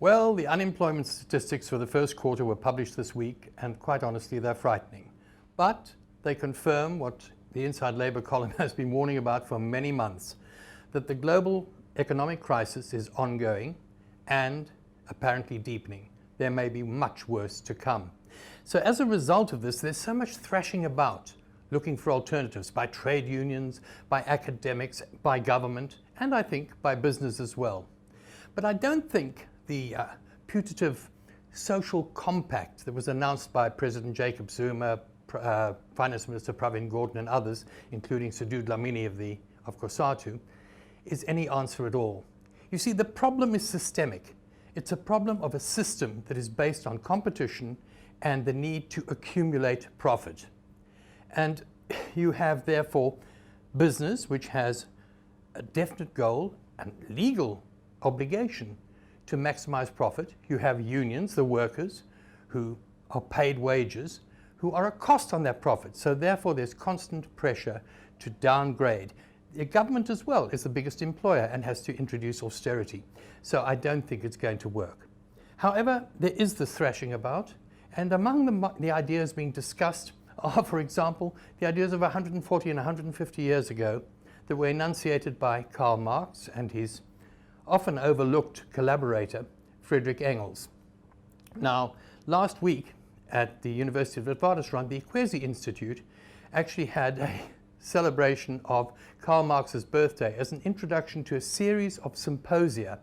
Well, the unemployment statistics for the first quarter were published this week, and quite honestly, they're frightening. But they confirm what the Inside Labour column has been warning about for many months, that the global economic crisis is ongoing and apparently deepening. There may be much worse to come. So as a result of this, there's so much thrashing about, looking for alternatives by trade unions, by academics, by government, and I think by business as well. But I don't think the putative social compact that was announced by President Jacob Zuma, Finance Minister Pravin Gordhan and others, including Sadhu Dlamini of COSATU, is any answer at all. You see, the problem is systemic. It's a problem of a system that is based on competition and the need to accumulate profit. And you have, therefore, business which has a definite goal and legal obligation to maximize profit. You have unions, the workers, who are paid wages, who are a cost on that profit. So therefore, there's constant pressure to downgrade. The government as well is the biggest employer and has to introduce austerity. So I don't think it's going to work. However, there is the thrashing about, and among the ideas being discussed are, for example, the ideas of 140 and 150 years ago that were enunciated by Karl Marx and his often overlooked collaborator, Friedrich Engels. Now, last week at the University of Witwatersrand, the Ikwezi Institute actually had a celebration of Karl Marx's birthday as an introduction to a series of symposia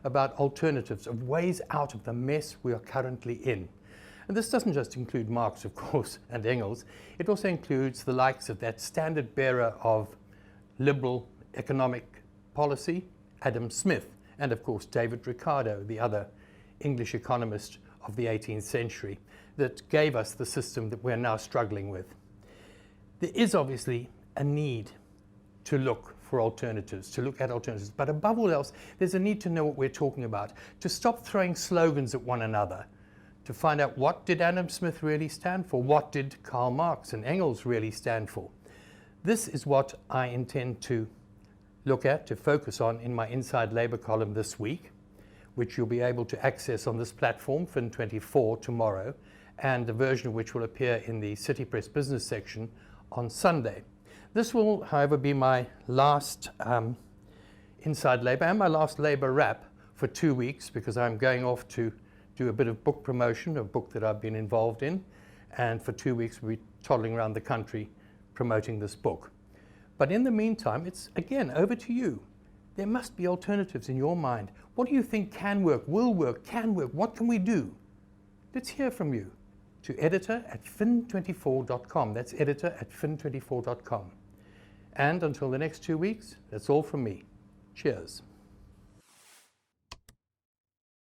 about alternatives, of ways out of the mess we are currently in. And this doesn't just include Marx, of course, and Engels. It also includes the likes of that standard bearer of liberal economic policy, Adam Smith, and of course David Ricardo, the other English economist of the 18th century, that gave us the system that we're now struggling with. There is obviously a need to look for alternatives, to look at alternatives, but above all else, there's a need to know what we're talking about, to stop throwing slogans at one another, to find out what did Adam Smith really stand for, what did Karl Marx and Engels really stand for. This is what I intend to look at, to focus on in my Inside Labour column this week, which you'll be able to access on this platform, Fin24, tomorrow, and a version of which will appear in the City Press business section on Sunday. This will, however, be my last Inside Labour and my last Labour wrap for 2 weeks, because I'm going off to do a bit of book promotion, a book that I've been involved in, and for 2 weeks we'll be toddling around the country promoting this book. But in the meantime, it's again over to you. There must be alternatives in your mind. What do you think can work, will work, can work? What can we do? Let's hear from you. To editor@fin24.com. That's editor@fin24.com. And until the next 2 weeks, that's all from me. Cheers.